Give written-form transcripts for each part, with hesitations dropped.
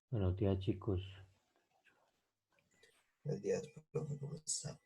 Buenos días, chicos. Buenos días, profe, ¿cómo está?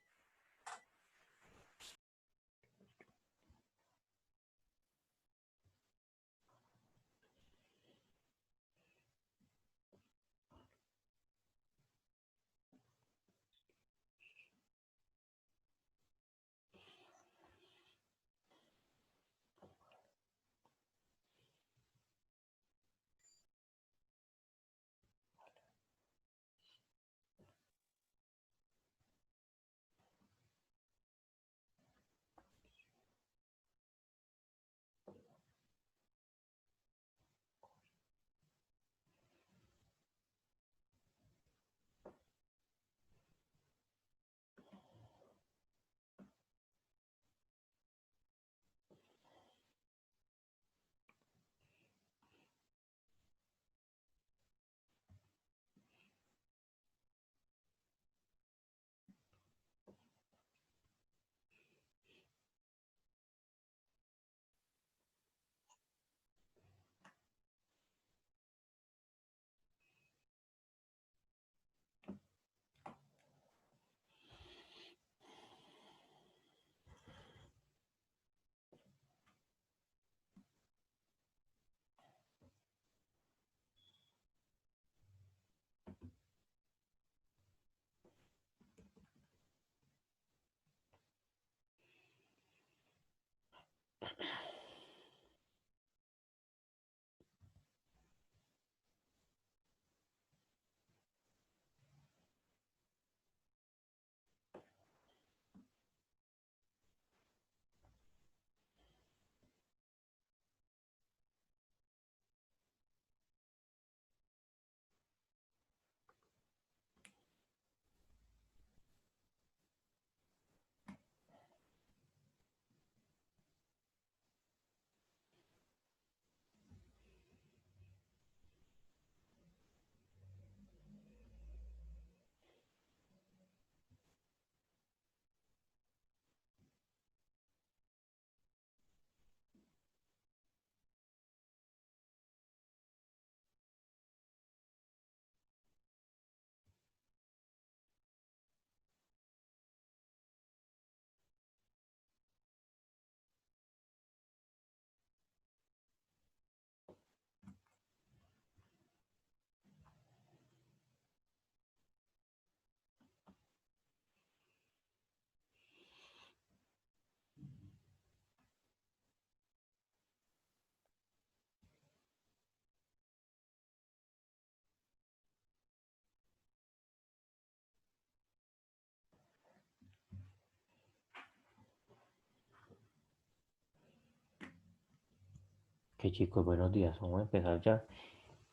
¿Qué chicos? Buenos días. Vamos a empezar ya.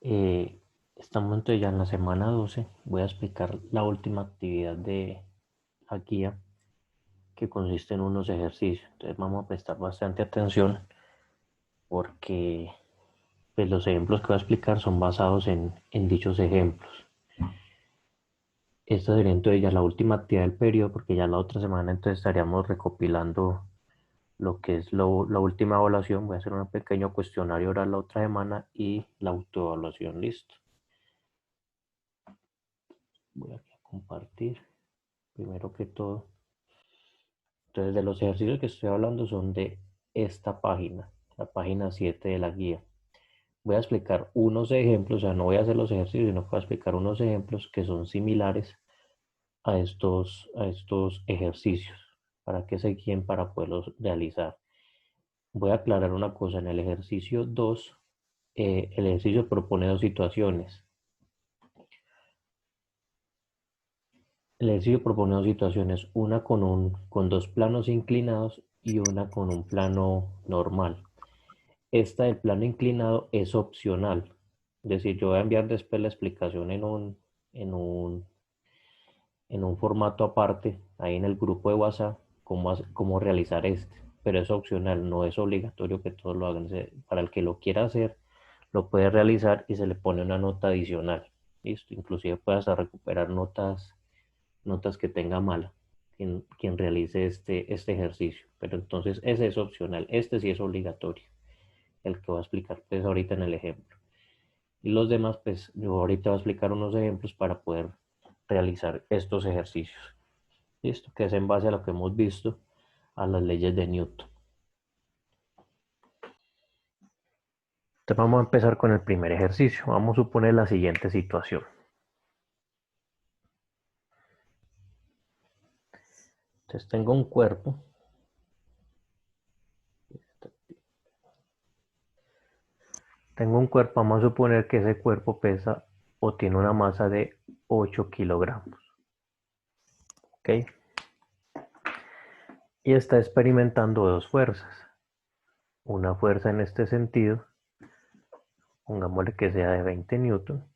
Eh, Estamos entonces ya en la semana 12. Voy a explicar la última actividad de la guía que consiste en unos ejercicios. Entonces vamos a prestar bastante atención porque pues, los ejemplos que voy a explicar son basados en dichos ejemplos. Esta sería entonces ya la última actividad del periodo porque ya la otra semana entonces estaríamos recopilando lo que es la última evaluación. Voy a hacer un pequeño cuestionario oral la otra semana y la autoevaluación, listo. Voy aquí a compartir, primero que todo. Entonces, de los ejercicios que estoy hablando son de esta página, la página 7 de la guía. Voy a explicar unos ejemplos, o sea, no voy a hacer los ejercicios, sino que voy a explicar unos ejemplos que son similares a estos ejercicios, para que se guíen para poderlos realizar. Voy a aclarar una cosa, en el ejercicio 2, el ejercicio propone dos situaciones. El ejercicio propone dos situaciones, una con dos planos inclinados y una con un plano normal. Esta del plano inclinado es opcional. Es decir, yo voy a enviar después la explicación en un, en un formato aparte, ahí en el grupo de WhatsApp, cómo realizar este. Pero es opcional, no es obligatorio que todos lo hagan. Para el que lo quiera hacer, lo puede realizar y se le pone una nota adicional. Listo, inclusive puede hasta recuperar notas que tenga mala quien realice este ejercicio. Pero entonces ese es opcional, este sí es obligatorio, el que voy a explicar pues ahorita en el ejemplo. Y los demás, pues yo ahorita voy a explicar unos ejemplos para poder realizar estos ejercicios. ¿Listo? Que es en base a lo que hemos visto, a las leyes de Newton. Entonces vamos a empezar con el primer ejercicio. Vamos a suponer la siguiente situación. Entonces tengo un cuerpo. Tengo un cuerpo, vamos a suponer que ese cuerpo pesa o tiene una masa de 8 kilogramos. ¿Ok? Y está experimentando dos fuerzas. Una fuerza en este sentido, pongámosle que sea de 20 newton.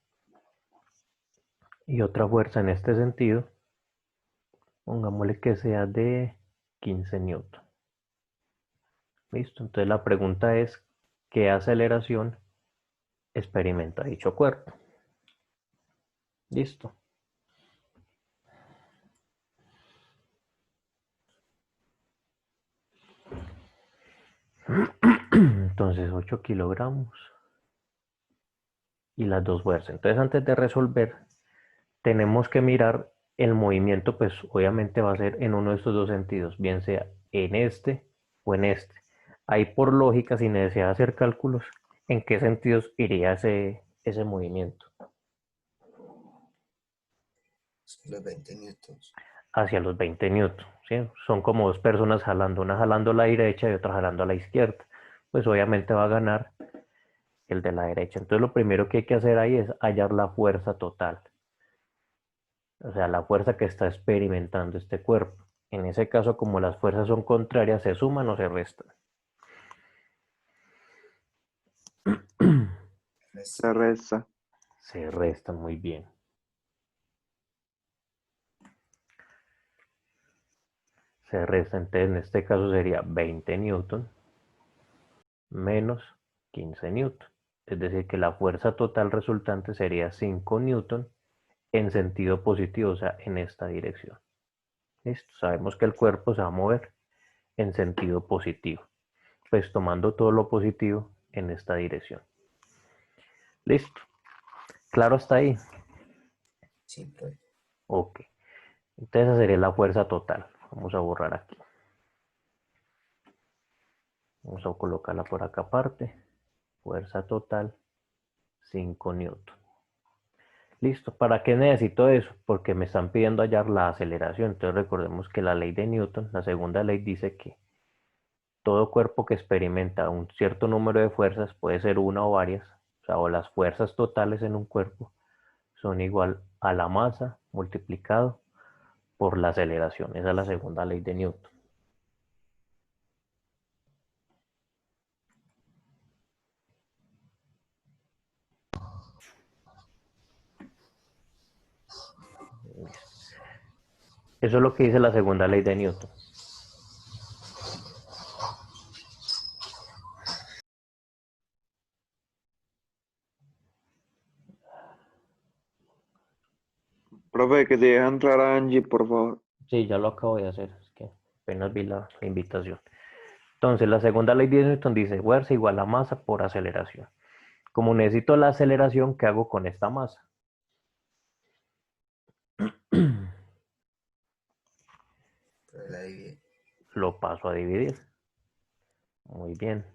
Y otra fuerza en este sentido, pongámosle que sea de 15 newton. ¿Listo? Entonces la pregunta es, ¿qué aceleración experimenta dicho cuerpo? ¿Listo? Entonces 8 kilogramos y las dos fuerzas. Entonces antes de resolver, tenemos que mirar el movimiento, pues obviamente va a ser en uno de estos dos sentidos, bien sea en este o en este. Ahí por lógica, sin necesidad de hacer cálculos, en qué sentidos iría ese movimiento. Los 20 newtons. Hacia los 20 newton, ¿sí? Son como dos personas jalando, una jalando a la derecha y otra jalando a la izquierda. Pues obviamente va a ganar el de la derecha. Entonces lo primero que hay que hacer ahí es hallar la fuerza total. O sea, la fuerza que está experimentando este cuerpo. En ese caso, como las fuerzas son contrarias, se suman o se restan. Se resta. Se restan, muy bien. Se resta, entonces en este caso sería 20 newton menos 15 newton. Es decir, que la fuerza total resultante sería 5 newton en sentido positivo, o sea, en esta dirección. ¿Listo? Sabemos que el cuerpo se va a mover en sentido positivo. Pues tomando todo lo positivo en esta dirección. ¿Listo? ¿Claro hasta ahí? Sí, profe. Ok. Entonces esa sería la fuerza total. Vamos a borrar aquí. Vamos a colocarla por acá aparte. Fuerza total, 5 newton. Listo. ¿Para qué necesito eso? Porque me están pidiendo hallar la aceleración. Entonces recordemos que la ley de Newton, la segunda ley, dice que todo cuerpo que experimenta un cierto número de fuerzas, puede ser una o varias, o sea, o las fuerzas totales en un cuerpo, son igual a la masa multiplicado por la aceleración. Esa es la segunda ley de Newton. Eso es lo que dice la segunda ley de Newton. Profe, que te deja entrar a Angie, por favor. Sí, ya lo acabo de hacer, es que apenas vi la invitación. Entonces, la segunda ley de Newton dice fuerza igual a masa por aceleración. Como necesito la aceleración, ¿qué hago con esta masa? Pero la dividí. Lo paso a dividir. Muy bien.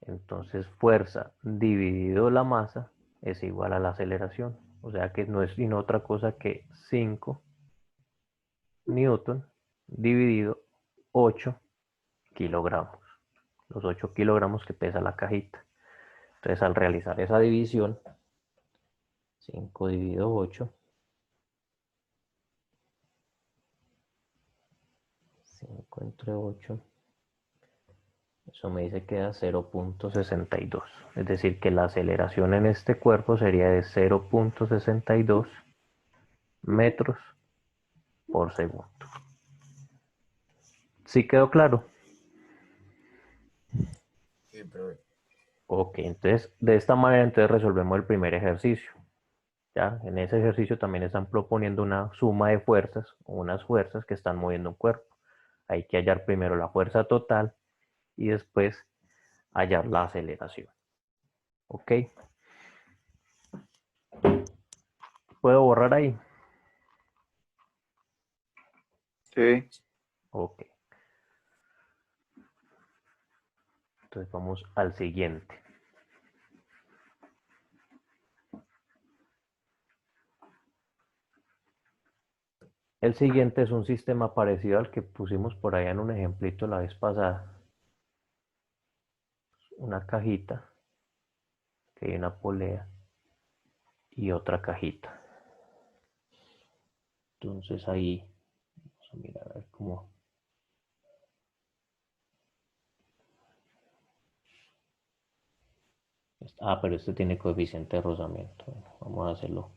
Entonces, fuerza dividido la masa es igual a la aceleración. O sea que no es sino otra cosa que 5 newton dividido 8 kilogramos. Los 8 kilogramos que pesa la cajita. Entonces, al realizar esa división, 5 dividido 8, 5 entre 8, eso me dice que da 0.62. Es decir, que la aceleración en este cuerpo sería de 0.62 metros por segundo. ¿Sí quedó claro? Sí, profe. Ok, entonces de esta manera entonces resolvemos el primer ejercicio. ¿Ya? En ese ejercicio también están proponiendo una suma de fuerzas, o unas fuerzas que están moviendo un cuerpo. Hay que hallar primero la fuerza total y después hallar la aceleración. ¿Ok? ¿Puedo borrar ahí? Sí. Ok. Entonces vamos al siguiente. El siguiente es un sistema parecido al que pusimos por allá en un ejemplito la vez pasada. Una cajita, que hay una polea y otra cajita. Entonces ahí, vamos a mirar a ver cómo. Pero este tiene coeficiente de rozamiento. Vamos a hacerlo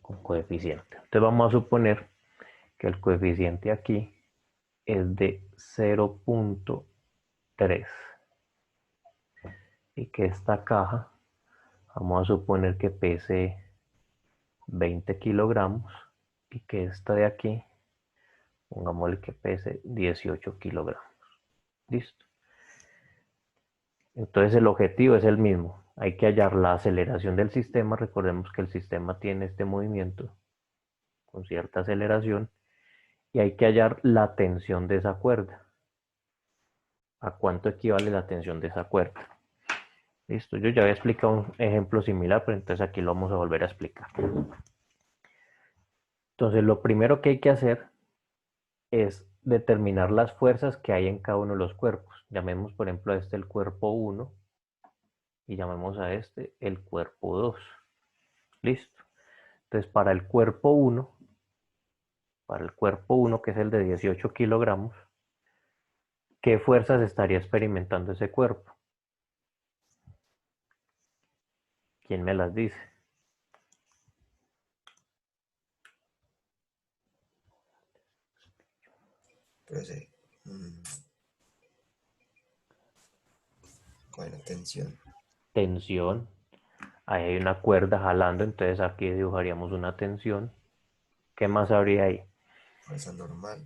con coeficiente. Entonces vamos a suponer que el coeficiente aquí es de 0.3 y que esta caja, vamos a suponer que pese 20 kilogramos y que esta de aquí, pongámosle que pese 18 kilogramos. Listo. Entonces el objetivo es el mismo. Hay que hallar la aceleración del sistema. Recordemos que el sistema tiene este movimiento con cierta aceleración y hay que hallar la tensión de esa cuerda. ¿A cuánto equivale la tensión de esa cuerda? Listo, yo ya había explicado un ejemplo similar, pero entonces aquí lo vamos a volver a explicar. Entonces lo primero que hay que hacer es determinar las fuerzas que hay en cada uno de los cuerpos. Llamemos por ejemplo a este el cuerpo 1 y llamemos a este el cuerpo 2. Listo. Entonces para el cuerpo 1, que es el de 18 kilogramos, ¿qué fuerzas estaría experimentando ese cuerpo? ¿Quién me las dice? Profe, bueno, tensión. Tensión. Ahí hay una cuerda jalando, entonces aquí dibujaríamos una tensión. ¿Qué más habría ahí? Fuerza normal.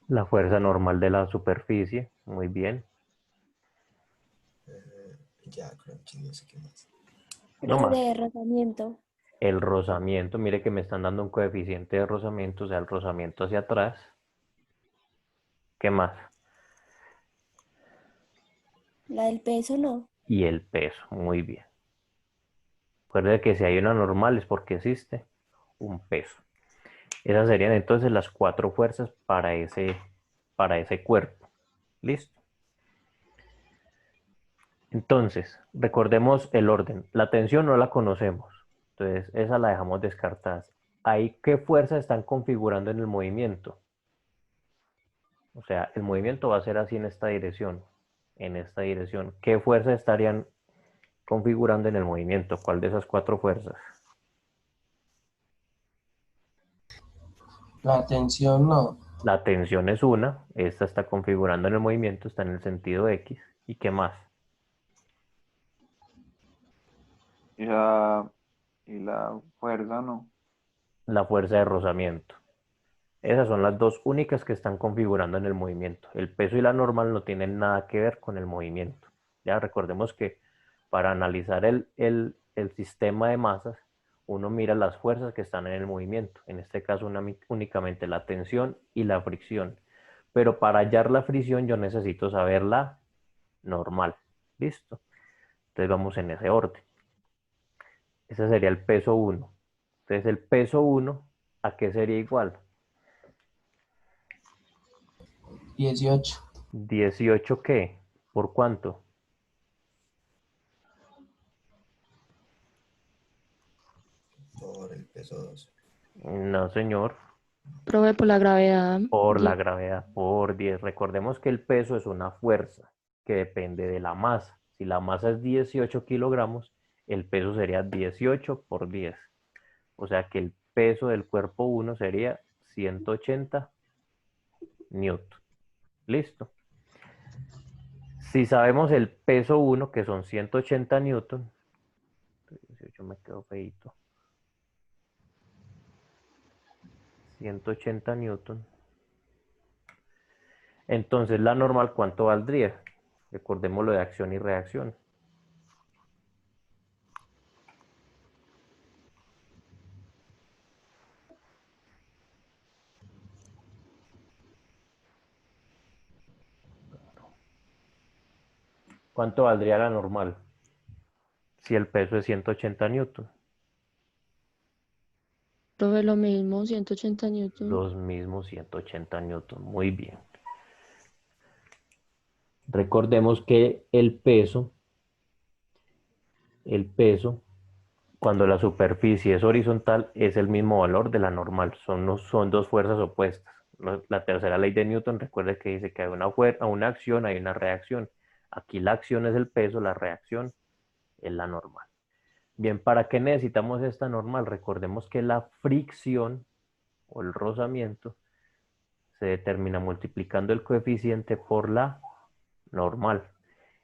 La fuerza normal de la superficie. Muy bien. Ya, creo que no sé qué más. No más. De rozamiento. El rozamiento, mire que me están dando un coeficiente de rozamiento, o sea, el rozamiento hacia atrás. ¿Qué más? La del peso no. Y el peso, muy bien. Recuerde que si hay una normal es porque existe un peso. Esas serían entonces las 4 fuerzas para ese cuerpo. ¿Listo? Entonces, recordemos el orden. La tensión no la conocemos. Entonces, esa la dejamos descartada. ¿Ahí qué fuerzas están configurando en el movimiento? O sea, el movimiento va a ser así en esta dirección. En esta dirección. ¿Qué fuerzas estarían configurando en el movimiento? ¿Cuál de esas 4 fuerzas? La tensión no. La tensión es una. Esta está configurando en el movimiento, está en el sentido X. ¿Y qué más? Y la fuerza no. La fuerza de rozamiento. Esas son las dos únicas que están configurando en el movimiento. El peso y la normal no tienen nada que ver con el movimiento. Ya recordemos que para analizar el sistema de masas, uno mira las fuerzas que están en el movimiento. En este caso, únicamente la tensión y la fricción. Pero para hallar la fricción, yo necesito saber la normal. ¿Listo? Entonces vamos en ese orden. Ese sería el peso 1. Entonces el peso 1, ¿a qué sería igual? 18. 18 ¿qué? ¿Por cuánto? Por el peso 2. No, señor. Profe, por la gravedad. Por la gravedad, por 10. Recordemos que el peso es una fuerza que depende de la masa. Si la masa es 18 kilogramos, el peso sería 18 por 10. O sea que el peso del cuerpo 1 sería 180 newton. Listo. Si sabemos el peso 1, que son 180 newton, 18 me quedó feito. 180 newton. Entonces la normal, ¿cuánto valdría? Recordemos lo de acción y reacción. ¿Cuánto valdría la normal? Si el peso es 180 newton. Profe, lo mismo, 180 newton. Los mismos 180 newton. Muy bien. Recordemos que el peso, cuando la superficie es horizontal, es el mismo valor de la normal. Son dos fuerzas opuestas. La tercera ley de Newton, recuerde que dice que hay una acción, hay una reacción. Aquí la acción es el peso, la reacción es la normal. Bien, ¿para qué necesitamos esta normal? Recordemos que la fricción o el rozamiento se determina multiplicando el coeficiente por la normal.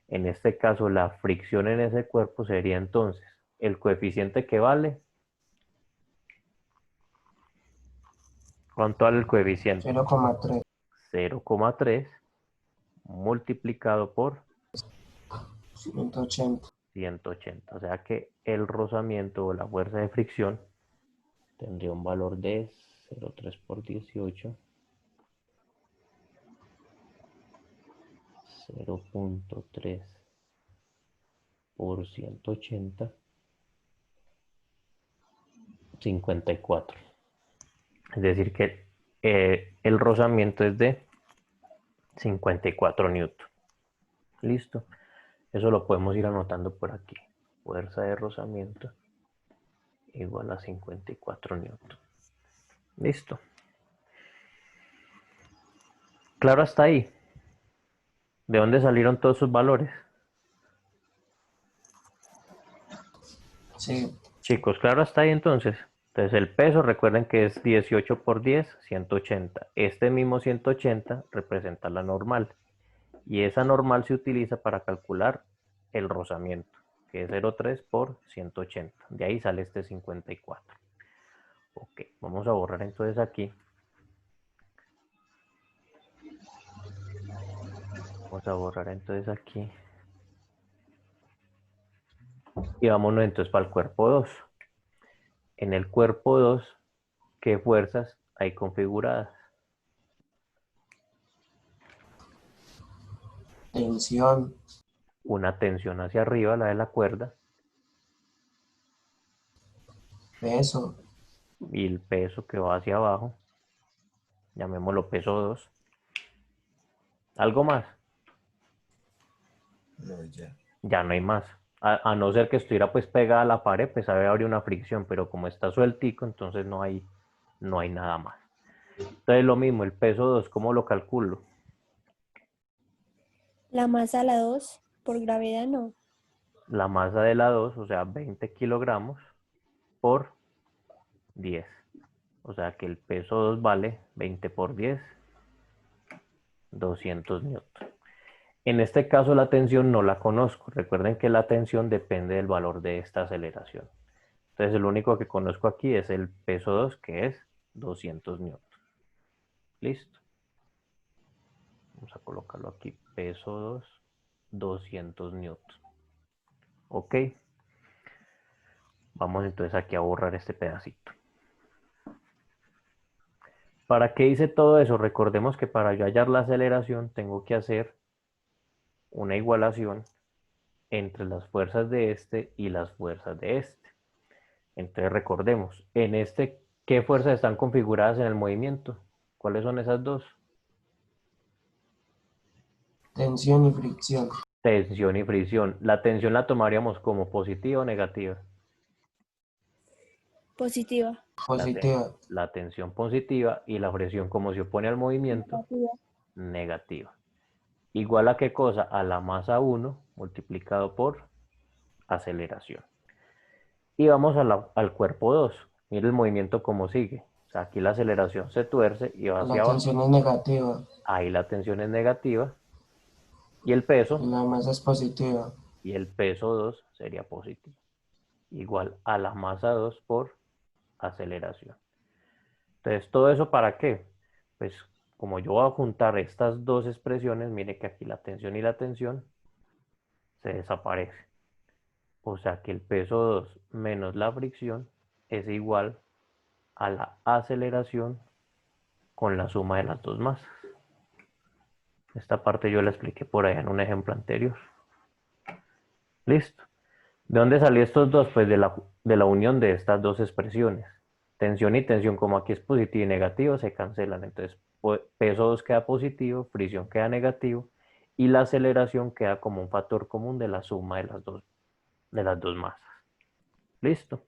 En este caso, la fricción en ese cuerpo sería entonces el coeficiente que vale. ¿Cuánto vale el coeficiente? 0,3. 0,3 multiplicado por 180. 180. O sea que el rozamiento o la fuerza de fricción tendría un valor de 0,3 por 18. 0,3 por 180. 54. Es decir que el rozamiento es de 54 newton. Listo. Eso lo podemos ir anotando por aquí. Fuerza de rozamiento igual a 54 newton. Listo. Claro hasta ahí. ¿De dónde salieron todos esos valores? Sí. Chicos, claro hasta ahí entonces. Entonces el peso, recuerden que es 18 por 10, 180. Este mismo 180 representa la normal. Y esa normal se utiliza para calcular el rozamiento, que es 0,3 por 180. De ahí sale este 54. Ok, vamos a borrar entonces aquí. Vamos a borrar entonces aquí. Y vámonos entonces para el cuerpo 2. En el cuerpo 2, ¿qué fuerzas hay configuradas? Tensión. Una tensión hacia arriba, la de la cuerda, Peso. y el peso que va hacia abajo, llamémoslo peso 2. ¿Algo más? No, ya. Ya no hay más. A no ser que estuviera pues pegada a la pared, pues habría una fricción, pero como está sueltico, entonces no hay nada más. Entonces lo mismo, el peso 2, ¿cómo lo calculo? La masa a la 2 por gravedad no. La masa de la 2, o sea, 20 kilogramos por 10. O sea que el peso 2 vale 20 por 10, 200 newton. En este caso la tensión no la conozco. Recuerden que la tensión depende del valor de esta aceleración. Entonces el único que conozco aquí es el peso 2, que es 200 newton. Listo. Vamos a colocarlo aquí. Peso 2, 200 newton. Ok. Vamos entonces aquí a borrar este pedacito. ¿Para qué hice todo eso? Recordemos que para yo hallar la aceleración tengo que hacer una igualación entre las fuerzas de este y las fuerzas de este. Entonces recordemos, en este, ¿qué fuerzas están configuradas en el movimiento? ¿Cuáles son esas dos? Tensión y fricción. Tensión y fricción. ¿La tensión la tomaríamos como positiva o negativa? Positiva. Positiva. La tensión positiva, y la fricción, como se opone al movimiento, Negativa. negativa. ¿Igual a qué cosa? A la masa 1 multiplicado por aceleración. Y vamos al cuerpo 2. Mire el movimiento como sigue. O sea, aquí la aceleración se tuerce y va hacia La abajo. tensión es negativa. Ahí la tensión es negativa. Y el Y peso, la masa es positiva. y el peso 2 sería positivo. Igual a la masa 2 por aceleración. Entonces, ¿todo eso para qué? Pues como yo voy a juntar estas dos expresiones, mire que aquí la tensión y la tensión se desaparece. O sea que el peso 2 menos la fricción es igual a la aceleración con la suma de las dos masas. Esta parte yo la expliqué por ahí en un ejemplo anterior. Listo. ¿De dónde salió estos dos? Pues de la unión de estas dos expresiones. Tensión y tensión, como aquí es positivo y negativo, se cancelan. Entonces, peso 2 queda positivo, fricción queda negativo, y la aceleración queda como un factor común de la suma de las dos masas. Listo.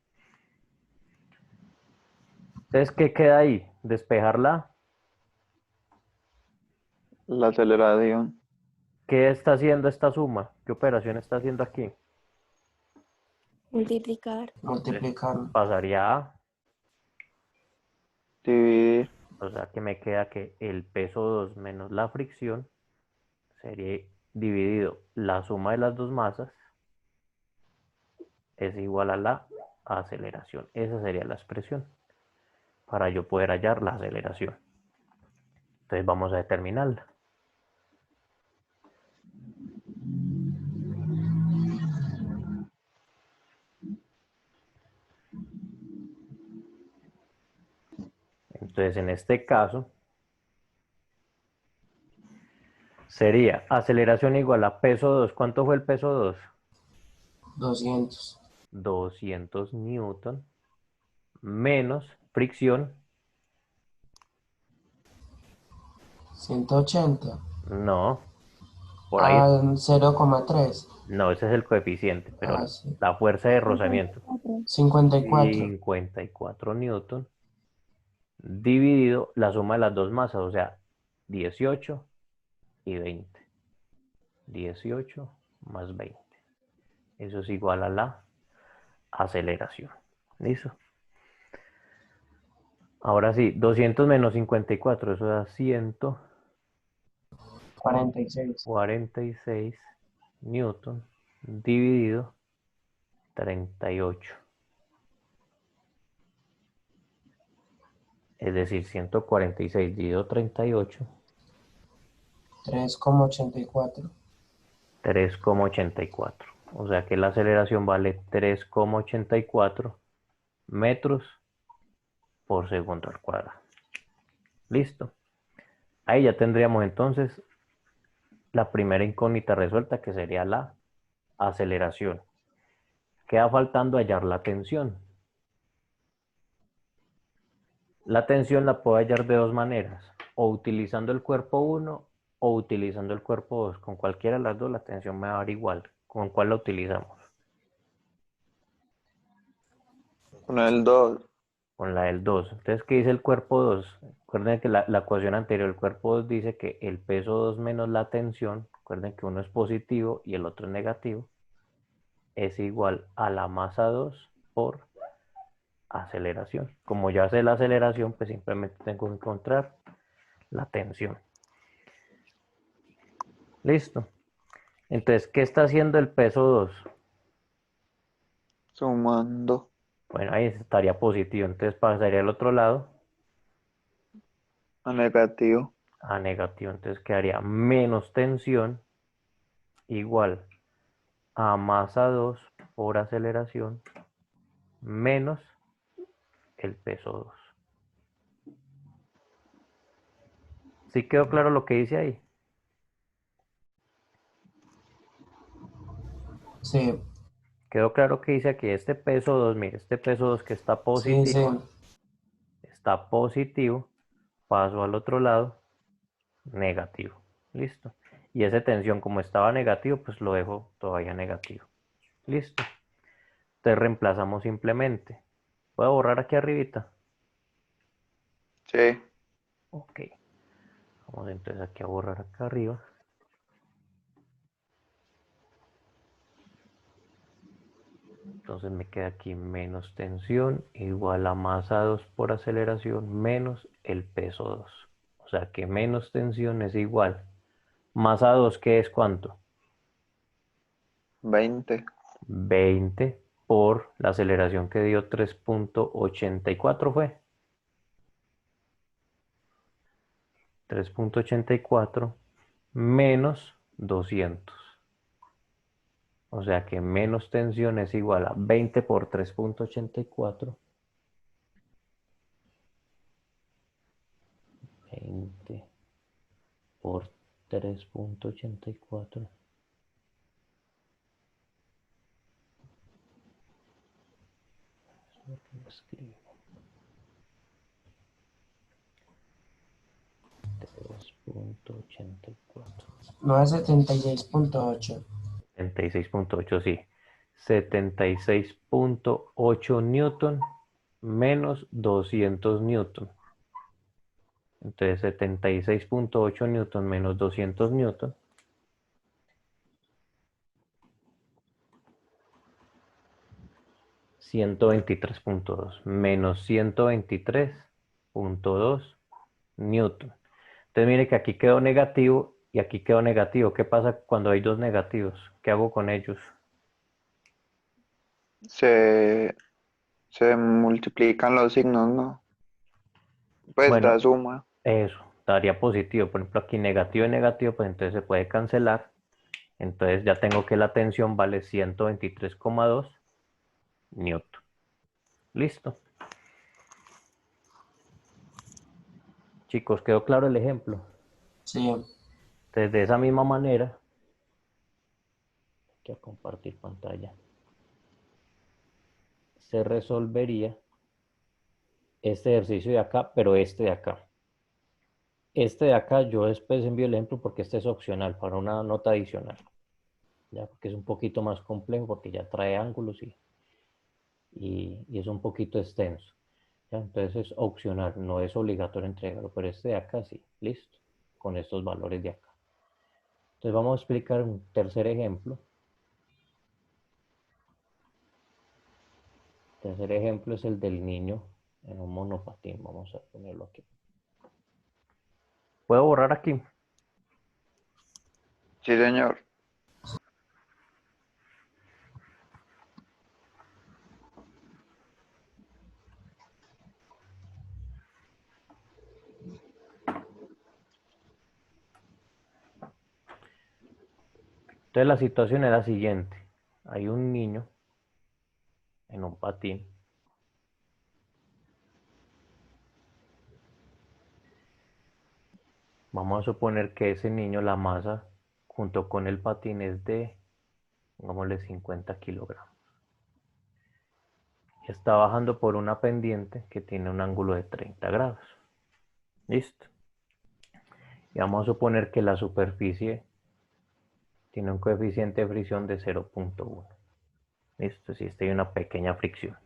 Entonces, ¿qué queda ahí? Despejarla. La aceleración. ¿Qué está haciendo esta suma? ¿Qué operación está haciendo aquí? Multiplicar. Entonces, multiplicarlo. pasaría a, Dividir. o sea que me queda que el peso 2 menos la fricción sería dividido la suma de las dos masas es igual a la aceleración. Esa sería la expresión para yo poder hallar la aceleración. Entonces vamos a determinarla. Entonces en este caso sería aceleración igual a peso 2. ¿Cuánto fue el peso 2? 200. 200 newton menos fricción. 180. No, por ahí. 0,3. No, ese es el coeficiente, pero Sí. la fuerza de rozamiento. 54. 54 newton dividido la suma de las dos masas, o sea, 18 y 20. 18 más 20. Eso es igual a la aceleración. ¿Listo? Ahora sí, 200 menos 54, eso da 46. 146 newton dividido 38. Es decir, 146 dividido 38, 3,84. 3,84. O sea que la aceleración vale 3,84 metros por segundo al cuadrado. Listo. Ahí ya tendríamos entonces la primera incógnita resuelta, que sería la aceleración. Queda faltando hallar la tensión. La tensión la puedo hallar de dos maneras, o utilizando el cuerpo 1 o utilizando el cuerpo 2. Con cualquiera de las dos la tensión me va a dar igual. ¿Con cuál la utilizamos? Con el 2. Con la del 2. Entonces, ¿qué dice el cuerpo 2? Recuerden que la ecuación anterior, el cuerpo 2 dice que el peso 2 menos la tensión, recuerden que uno es positivo y el otro es negativo, es igual a la masa 2 por aceleración. Como ya sé la aceleración, pues simplemente tengo que encontrar la tensión. Listo. Entonces, ¿qué está haciendo el peso 2? Sumando. Bueno, ahí estaría positivo, entonces pasaría al otro lado A negativo. a negativo, entonces quedaría menos tensión igual a masa 2 por aceleración menos el peso 2. ¿Sí quedó claro lo que dice ahí? Sí. Quedó claro que dice aquí este peso 2, mire, este peso 2 que Sí, sí. está positivo, paso al otro lado, negativo. Listo. Y esa tensión, como estaba negativo, pues lo dejo todavía negativo. Listo. Entonces reemplazamos simplemente. ¿Puedo borrar aquí arribita? Sí. Ok. Vamos entonces aquí a borrar acá arriba. Entonces me queda aquí menos tensión igual a masa 2 por aceleración menos el peso 2. O sea que menos tensión es igual. Masa 2, ¿qué es cuánto? 20. 20 por la aceleración que dio 3,84 fue. 3,84 menos 200. O sea que menos tensión es igual a 20 por 3,84. 20 por 3,84 escribo. 3.84. No es 76.8. 76.8, sí. 76.8 newton menos 200 newton. Entonces 76.8 newton menos 200 newton. $123.2 menos 123.2 newton. Entonces mire que aquí quedó negativo y aquí quedó negativo. ¿Qué pasa cuando hay dos negativos? ¿Qué hago con ellos? Se multiplican los signos, ¿no? Pues Bueno, da suma. eso, daría positivo. Por ejemplo, aquí negativo y negativo, pues entonces se puede cancelar. Entonces ya tengo que la tensión vale 123,2 newton. Listo. Chicos, ¿quedó claro el ejemplo? Sí. Entonces de esa misma manera, voy a compartir pantalla, se resolvería este ejercicio de acá, pero este de acá. Este de acá yo después envío el ejemplo porque este es opcional para una nota adicional. Ya, porque es un poquito más complejo porque ya trae ángulos y es un poquito extenso. ¿Ya? Entonces es opcional, no es obligatorio entregarlo, pero este de acá sí, listo, con estos valores de acá. Entonces vamos a explicar un tercer ejemplo. El tercer ejemplo es el del niño en un monopatín. Vamos a ponerlo aquí. ¿Puedo borrar aquí? Sí, señor. Entonces la situación es la siguiente. Hay un niño en un patín. Vamos a suponer que ese niño, la masa junto con el patín es de, pongámosle 50 kilogramos. Y está bajando por una pendiente que tiene un ángulo de 30 grados. Listo. Y vamos a suponer que la superficie tiene un coeficiente de fricción de 0.1. Listo, si hay una pequeña fricción.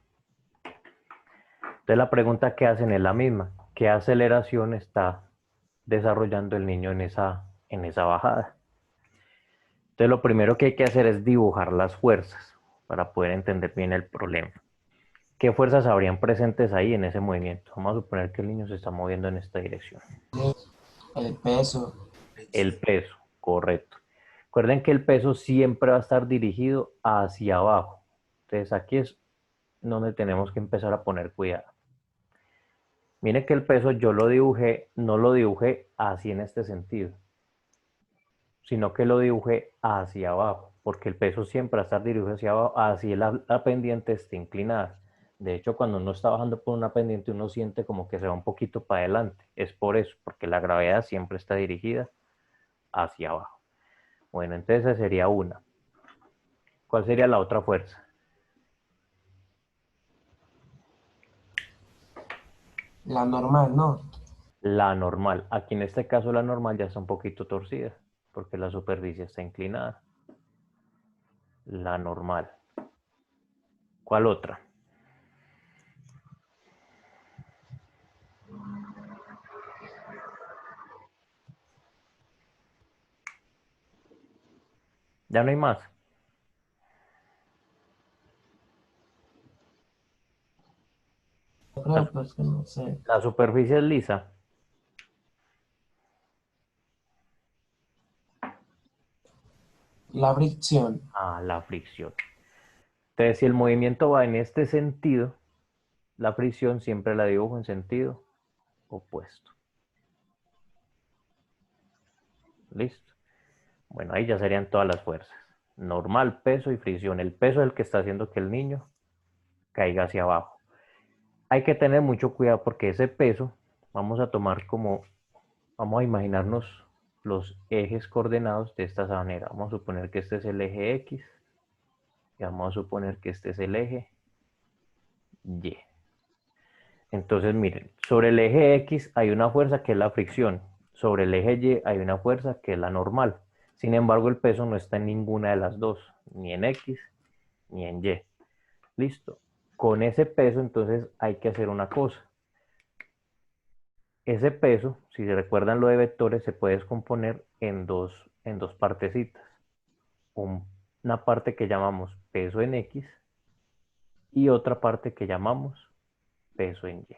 Entonces la pregunta que hacen es la misma. ¿Qué aceleración está desarrollando el niño en esa bajada? Entonces lo primero que hay que hacer es dibujar las fuerzas para poder entender bien el problema. ¿Qué fuerzas habrían presentes ahí en ese movimiento? Vamos a suponer que el niño se está moviendo en esta dirección. El peso. El peso, correcto. Recuerden que el peso siempre va a estar dirigido hacia abajo. Entonces aquí es donde tenemos que empezar a poner cuidado. Mire que el peso yo lo dibujé, no lo dibujé así en este sentido, sino que lo dibujé hacia abajo, porque el peso siempre va a estar dirigido hacia abajo, así la pendiente esté inclinada. De hecho, cuando uno está bajando por una pendiente, uno siente como que se va un poquito para adelante. Es por eso, porque la gravedad siempre está dirigida hacia abajo. Bueno, entonces esa sería una. ¿Cuál sería la otra fuerza? La normal, ¿no? La normal. Aquí en este caso la normal ya está un poquito torcida, porque la superficie está inclinada. La normal. ¿Cuál otra? Ya no hay más. Yo creo pues que no sé. La superficie es lisa. La fricción. La fricción. Entonces, si el movimiento va en este sentido, la fricción siempre la dibujo en sentido opuesto. ¿Listo? Bueno, ahí ya serían todas las fuerzas. Normal, peso y fricción. El peso es el que está haciendo que el niño caiga hacia abajo. Hay que tener mucho cuidado porque ese peso, vamos a imaginarnos los ejes coordenados de esta manera. Vamos a suponer que este es el eje X y vamos a suponer que este es el eje Y. Entonces, miren, sobre el eje X hay una fuerza que es la fricción. Sobre el eje Y hay una fuerza que es la normal. Sin embargo, el peso no está en ninguna de las dos, ni en X ni en Y. Listo. Con ese peso, entonces, hay que hacer una cosa. Ese peso, si se recuerdan lo de vectores, se puede descomponer en dos partecitas. Una parte que llamamos peso en X y otra parte que llamamos peso en Y.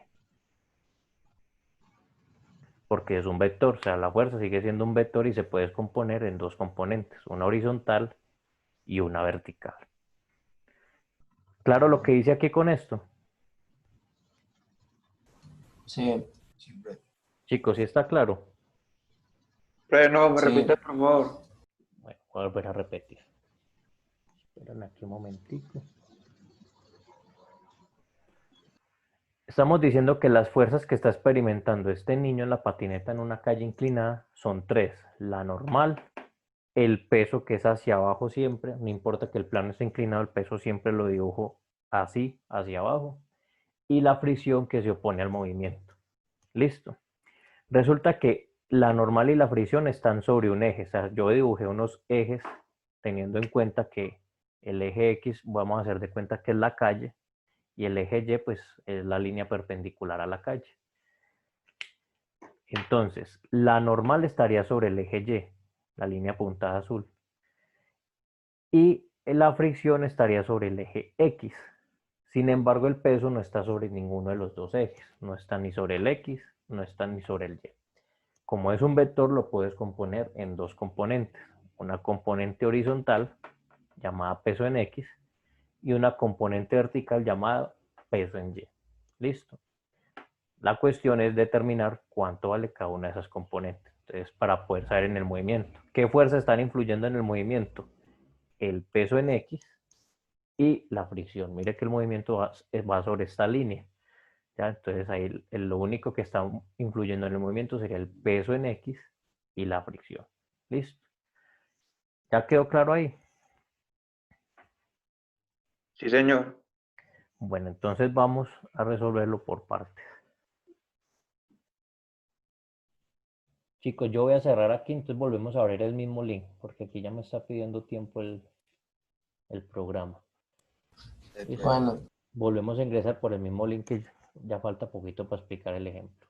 Porque es un vector, o sea, la fuerza sigue siendo un vector y se puede descomponer en dos componentes, una horizontal y una vertical. ¿Claro lo que dice aquí con esto? Sí, Sí, profe. Chicos, ¿sí está claro? Profe, no, me Sí. repite, por favor. Bueno, voy a volver a repetir. Esperen aquí un momentico. Estamos diciendo que las fuerzas que está experimentando este niño en la patineta en una calle inclinada son tres. La normal, el peso que es hacia abajo siempre, no importa que el plano esté inclinado, el peso siempre lo dibujo así, hacia abajo. Y la fricción que se opone al movimiento. Listo. Resulta que la normal y la fricción están sobre un eje. O sea, yo dibujé unos ejes teniendo en cuenta que el eje X, vamos a hacer de cuenta que es la calle, y el eje Y, pues, es la línea perpendicular a la calle. Entonces, la normal estaría sobre el eje Y, la línea puntada azul. Y la fricción estaría sobre el eje X. Sin embargo, el peso no está sobre ninguno de los dos ejes. No está ni sobre el X, no está ni sobre el Y. Como es un vector, lo puedes componer en dos componentes. Una componente horizontal, llamada peso en X, y una componente vertical llamada peso en Y. Listo. La cuestión es determinar cuánto vale cada una de esas componentes. Entonces, para poder saber en el movimiento. ¿Qué fuerzas están influyendo en el movimiento? El peso en X y la fricción. Mire que el movimiento va sobre esta línea. ¿Ya? Entonces ahí lo único que está influyendo en el movimiento sería el peso en X y la fricción. ¿Listo? ¿Ya quedó claro ahí? Sí, señor. Bueno, entonces vamos a resolverlo por partes. Chicos, yo voy a cerrar aquí, entonces volvemos a abrir el mismo link, porque aquí ya me está pidiendo tiempo el programa. Sí, ¿Listo? profe. Bueno, Volvemos a ingresar por el mismo link que ya falta poquito para explicar el ejemplo.